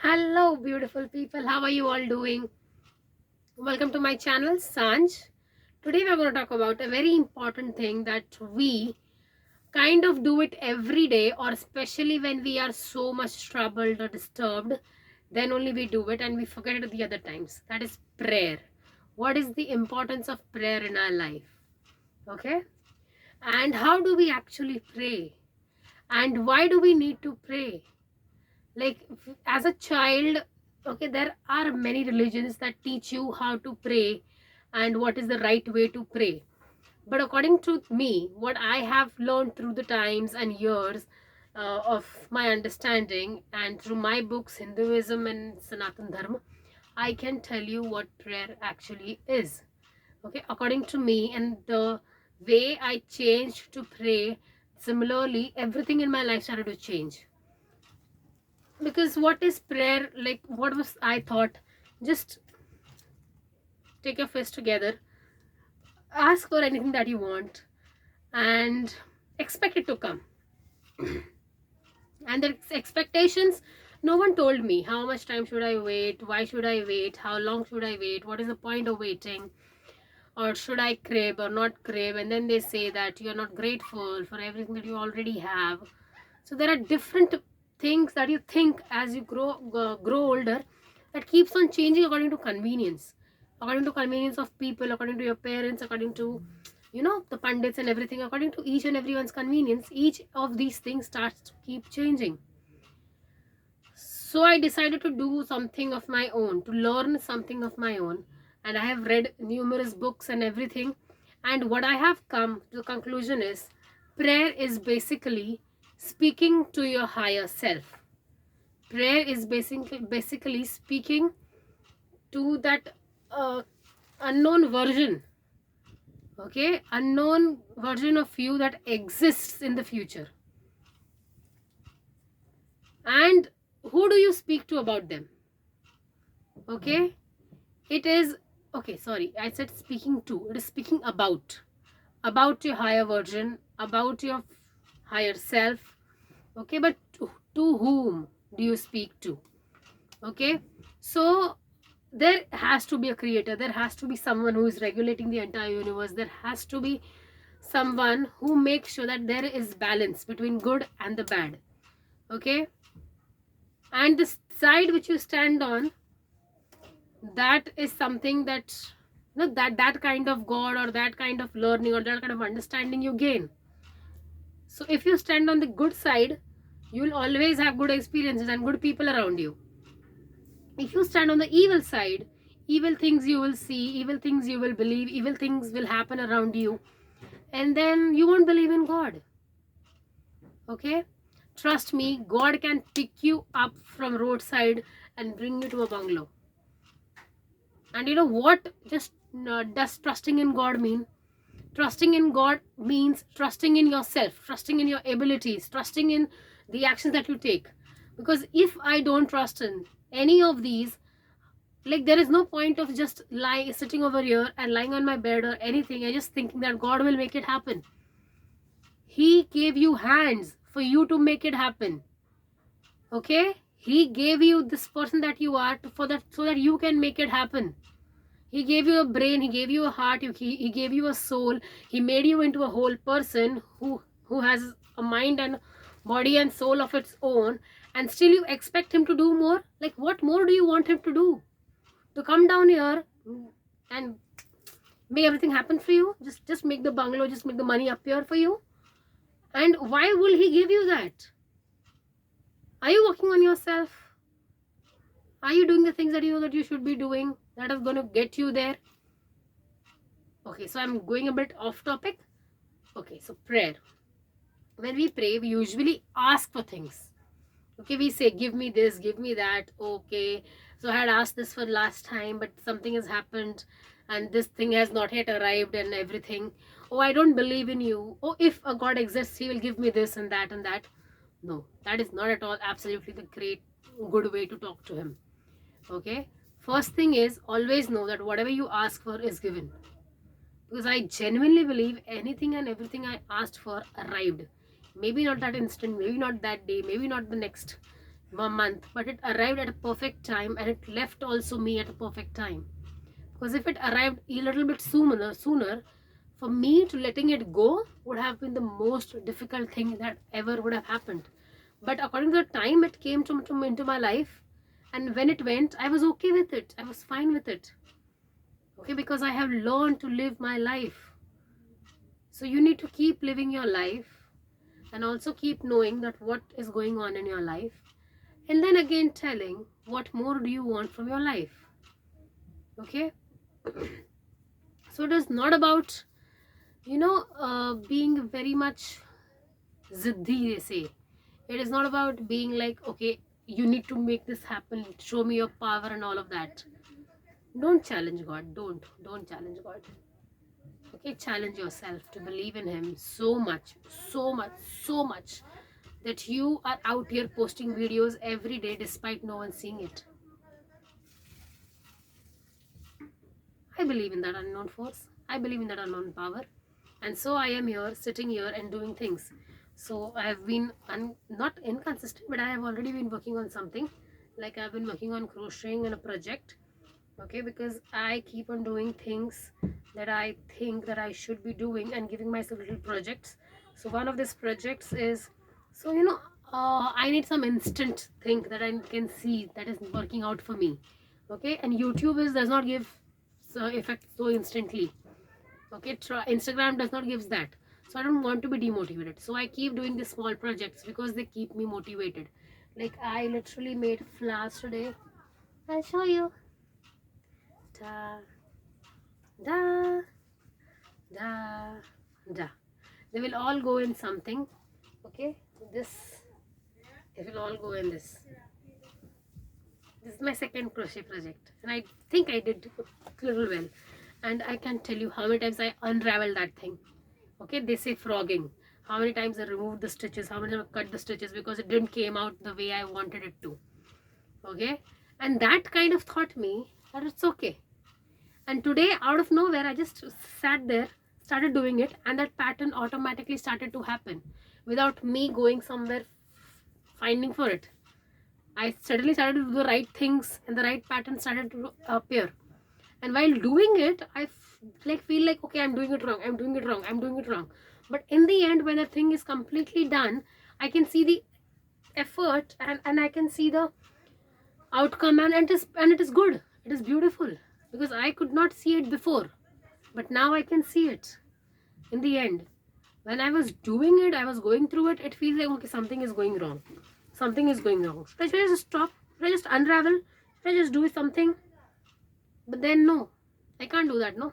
Hello, beautiful people. How are you all doing? Welcome to my channel, Sanj. Today, we're going to talk about a very important thing that we kind of do it every day, or especially when we are so much troubled or disturbed, then only we do it and we forget it the other times. That is prayer. What is the importance of prayer in our life? Okay? And how do we actually pray? And why do we need to pray? Like as a child, okay, there are many religions that teach you how to pray and what is the right way to pray. But according to me, what I have learned through the times and years of my understanding and through my books, Hinduism and Sanatan Dharma, I can tell you what prayer actually is. Okay, according to me, and the way I changed to pray, similarly everything in my life started to change. Because what is prayer? Like, what was I thought? Just take your fist together, ask for anything that you want, and expect it to come. And the expectations, no one told me how much time should I wait, why should I wait, how long should I wait, what is the point of waiting, or should I crave or not crave. And then they say that you're not grateful for everything that you already have. So there are different things that you think as you grow older, that keeps on changing according to convenience of people, according to your parents, according to the pundits and everything, according to each and everyone's convenience. Each of these things starts to keep changing. So I decided to do something of my own, to learn something of my own. And I have read numerous books and everything. And what I have come to the conclusion is prayer is basically speaking to your higher self. Prayer is basically speaking to that unknown version, okay? Unknown version of you that exists in the future. And who do you speak to about them? Okay? It is, okay, sorry, I said speaking to. It is speaking about your higher version, about your higher self. Okay, but to whom do you speak to? Okay, so there has to be a creator, there has to be someone who is regulating the entire universe, there has to be someone who makes sure that there is balance between good and the bad. Okay, and the side which you stand on, that is something that that kind of god or that kind of learning or that kind of understanding you gain. So if you stand on the good side, you will always have good experiences and good people around you. If you stand on the evil side, evil things you will see, evil things you will believe, evil things will happen around you, and then you won't believe in God. Okay, trust me, God can pick you up from roadside and bring you to a bungalow. And you know what just does trusting in God mean? Trusting in God means trusting in yourself, trusting in your abilities, trusting in the actions that you take. Because if I don't trust in any of these, like, there is no point of just sitting over here and lying on my bed or anything and just thinking that God will make it happen. He gave you hands for you to make it happen. Okay, He gave you this person that you are for that, so that you can make it happen. He gave you a brain, he gave you a heart, he gave you a soul. He made you into a whole person who has a mind and body and soul of its own, and still you expect him to do more? Like, what more do you want him to do? To come down here and make everything happen for you? Just make the bungalow, just make the money appear for you? And why will he give you that? Are you working on yourself? Are you doing the things that you know that you should be doing, that is going to get you there? Okay, so I'm going a bit off topic. Okay, so prayer. When we pray, we usually ask for things. Okay, we say, give me this, give me that. Okay, so I had asked this for last time, but something has happened and this thing has not yet arrived and everything. Oh, I don't believe in you. Oh, if a God exists, he will give me this and that and that. No, that is not at all absolutely the great good way to talk to him. Okay, first thing is, always know that whatever you ask for is given. Because I genuinely believe anything and everything I asked for arrived. Maybe not that instant, maybe not that day, maybe not the next a month, but it arrived at a perfect time, and it left also me at a perfect time. Because if it arrived a little bit sooner, for me to letting it go would have been the most difficult thing that ever would have happened. But according to the time it came into my life, and when it went, I was okay with it. I was fine with it. Okay, because I have learned to live my life. So you need to keep living your life, and also keep knowing that what is going on in your life, and then again telling what more do you want from your life. Okay. So it is not about, being very much ziddhi, they say. It is not about being like, okay, you need to make this happen, show me your power and all of that. Don't challenge God. Don't challenge God. Okay, challenge yourself to believe in him so much, so much, so much, that you are out here posting videos every day despite no one seeing it. I believe in that unknown force. I believe in that unknown power. And so I am here, sitting here and doing things. So I have been not inconsistent, but I have already been working on something. Like I've been working on crocheting in a project. Okay, because I keep on doing things that I think that I should be doing, and giving myself little projects. So one of these projects is, so I need some instant thing that I can see that is working out for me. Okay, and YouTube does not give effect so instantly. Okay, Instagram does not give that. So I don't want to be demotivated, so I keep doing these small projects because they keep me motivated. Like I literally made flowers today. I'll show you. Da da da da. They will all go in something. Okay, this, it will all go in this. This is my second crochet project, and I think I did a little well. And I can tell you how many times I unraveled that thing. Okay, they say frogging. How many times I removed the stitches, how many times I cut the stitches because it didn't came out the way I wanted it to. Okay, and that kind of taught me that it's okay. And today, out of nowhere, I just sat there, started doing it, and that pattern automatically started to happen without me going somewhere finding for it. I suddenly started to do the right things, and the right pattern started to appear. And while doing it, I feel like, okay, I'm doing it wrong, I'm doing it wrong, I'm doing it wrong. But in the end, when the thing is completely done, I can see the effort, and I can see the outcome, and it is good. It is beautiful, because I could not see it before, but now I can see it in the end. When I was doing it, I was going through it, it feels like, okay, something is going wrong, something is going wrong. Should I just stop? Should I just unravel? Should I just do something? But then no, I can't do that. No,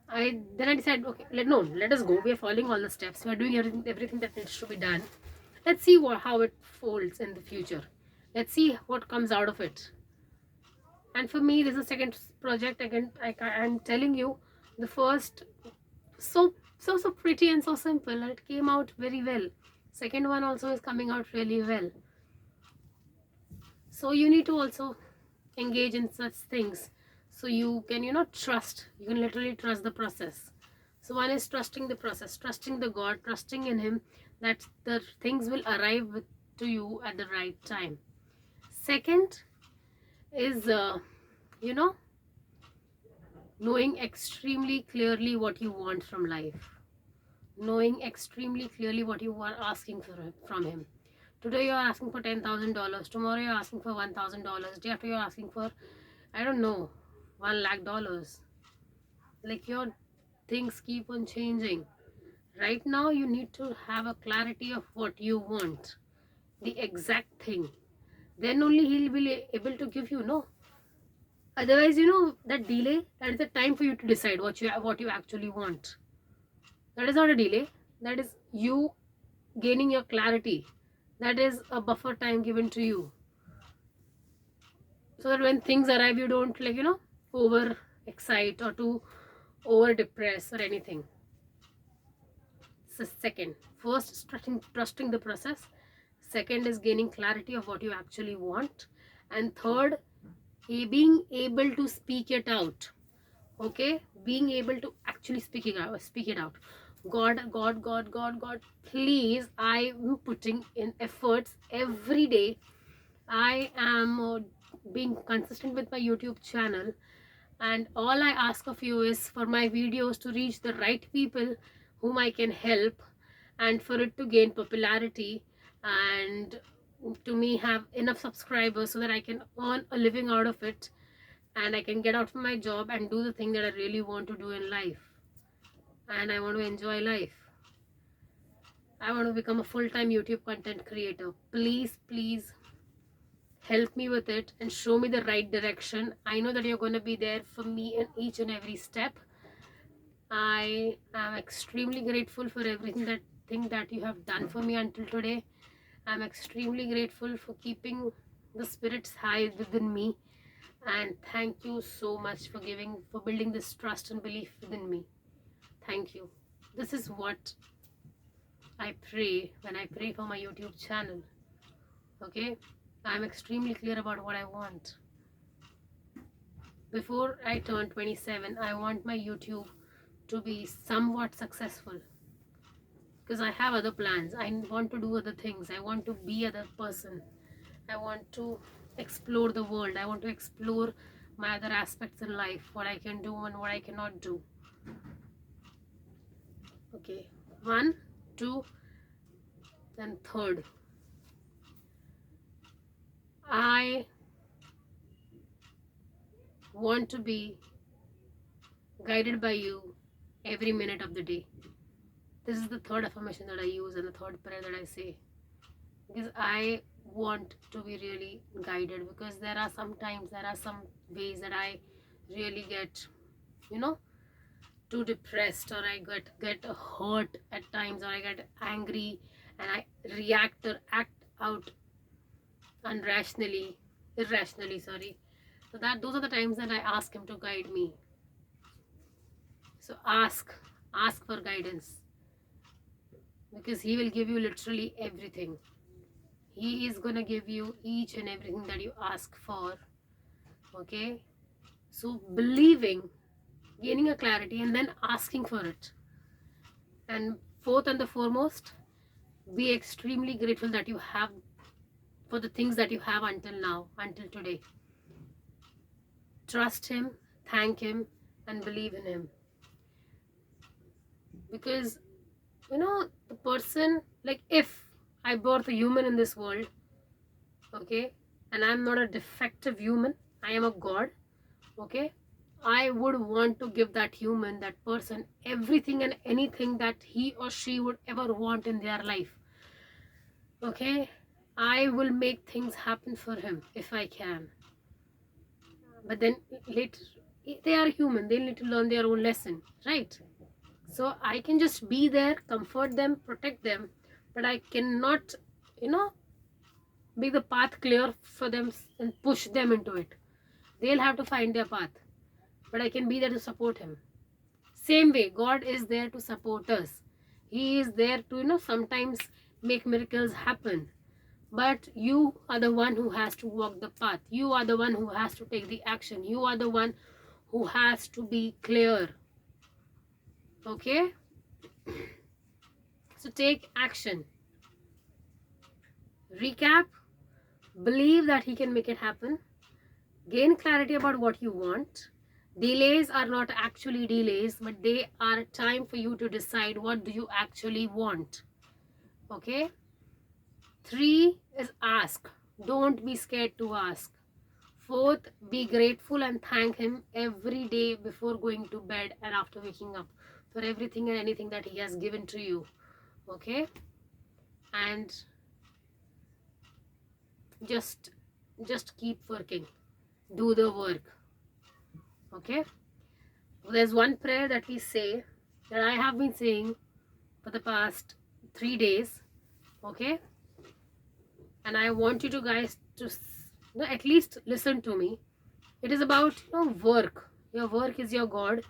I decided, okay, let us go. We are following all the steps, we are doing everything that needs to be done. Let's see how it folds in the future. Let's see what comes out of it. And for me, this is the second project. Again, I'm telling you, the first, so pretty and so simple, and it came out very well. Second one also is coming out really well. So you need to also engage in such things, so you can trust. You can literally trust the process. So one is trusting the process, trusting the God, trusting in him, that the things will arrive to you at the right time. Second is knowing extremely clearly what you want from life, knowing extremely clearly what you are asking from him. Today you are asking for $10,000, tomorrow you are asking for $1,000, day after you are asking for, I don't know, $1,00,000. Like, your things keep on changing. Right now you need to have a clarity of what you want, the exact thing. Then only he'll be able to give you. No, otherwise, that delay, that is the time for you to decide what you actually want. That is not a delay, that is you gaining your clarity. That is a buffer time given to you, so that when things arrive, you don't over excite or to over depress or anything. So second, first, trusting the process. Second is gaining clarity of what you actually want. And third, being able to speak it out. Okay, being able to actually speak it out. God, please, I'm putting in efforts every day I am being consistent with my YouTube channel, and all I ask of you is for my videos to reach the right people whom I can help, and for it to gain popularity, and to me have enough subscribers so that I can earn a living out of it, and I can get out from my job and do the thing that I really want to do in life. And I want to enjoy life. I want to become a full-time YouTube content creator. Please help me with it and show me the right direction. I know that you're going to be there for me in each and every step. I am extremely grateful for everything that you have done for me until today. I'm extremely grateful for keeping the spirits high within me, and thank you so much for building this trust and belief within me. Thank you. This is what I pray when I pray for my YouTube channel. Okay, I'm extremely clear about what I want. Before I turn 27, I want my YouTube to be somewhat successful, because I have other plans. I want to do other things. I want to be other person. I want to explore the world. I want to explore my other aspects in life, what I can do and what I cannot do. Okay, 1, 2, then third. I want to be guided by you every minute of the day. This is the third affirmation that I use and the third prayer that I say, because I want to be really guided, because there are some ways that I really get, too depressed, or I get hurt at times, or I get angry and I react or act out irrationally, sorry. So those are the times that I ask him to guide me. So ask for guidance, because he will give you literally everything. He is gonna give you each and everything that you ask for. Okay, so believing, gaining a clarity, and then asking for it. And fourth and the foremost, be extremely grateful that you have for the things that you have until now, until today. Trust him, thank him, and believe in him. Because the person, like, if I birth a human in this world, okay, and I'm not a defective human, I am a god, okay, I would want to give that human, that person, everything and anything that he or she would ever want in their life. Okay, I will make things happen for him if I can. But then later, they are human, they need to learn their own lesson, right? So I can just be there, comfort them, protect them, but I cannot, be the path clear for them and push them into it. They'll have to find their path, but I can be there to support him. Same way, God is there to support us. He is there to, sometimes make miracles happen. But you are the one who has to walk the path. You are the one who has to take the action. You are the one who has to be clear. Okay? So take action. Recap. Believe that he can make it happen. Gain clarity about what you want. Delays are not actually delays, but they are time for you to decide what do you actually want. Okay? 3 is ask. Don't be scared to ask. 4th, be grateful and thank him every day before going to bed and after waking up for everything and anything that he has given to you. Okay? And just keep working. Do the work. Okay? There's one prayer that we say, that I have been saying for the past 3 days. Okay? And I want you to guys to at least listen to me. It is about work. Your work is your God.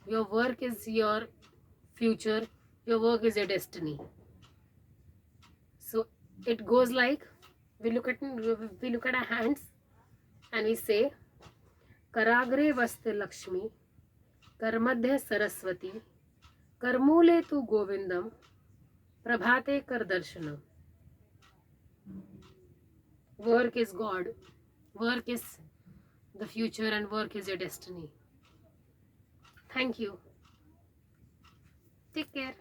Your work is your future. Your work is your destiny. So it goes like, we look at our hands and we say, Karagre vaste Lakshmi, Karmadhe Saraswati, Karmule tu Govindam, Prabhate kar darshanam. Work is God. Work is the future and work is your destiny. Thank you. Take care.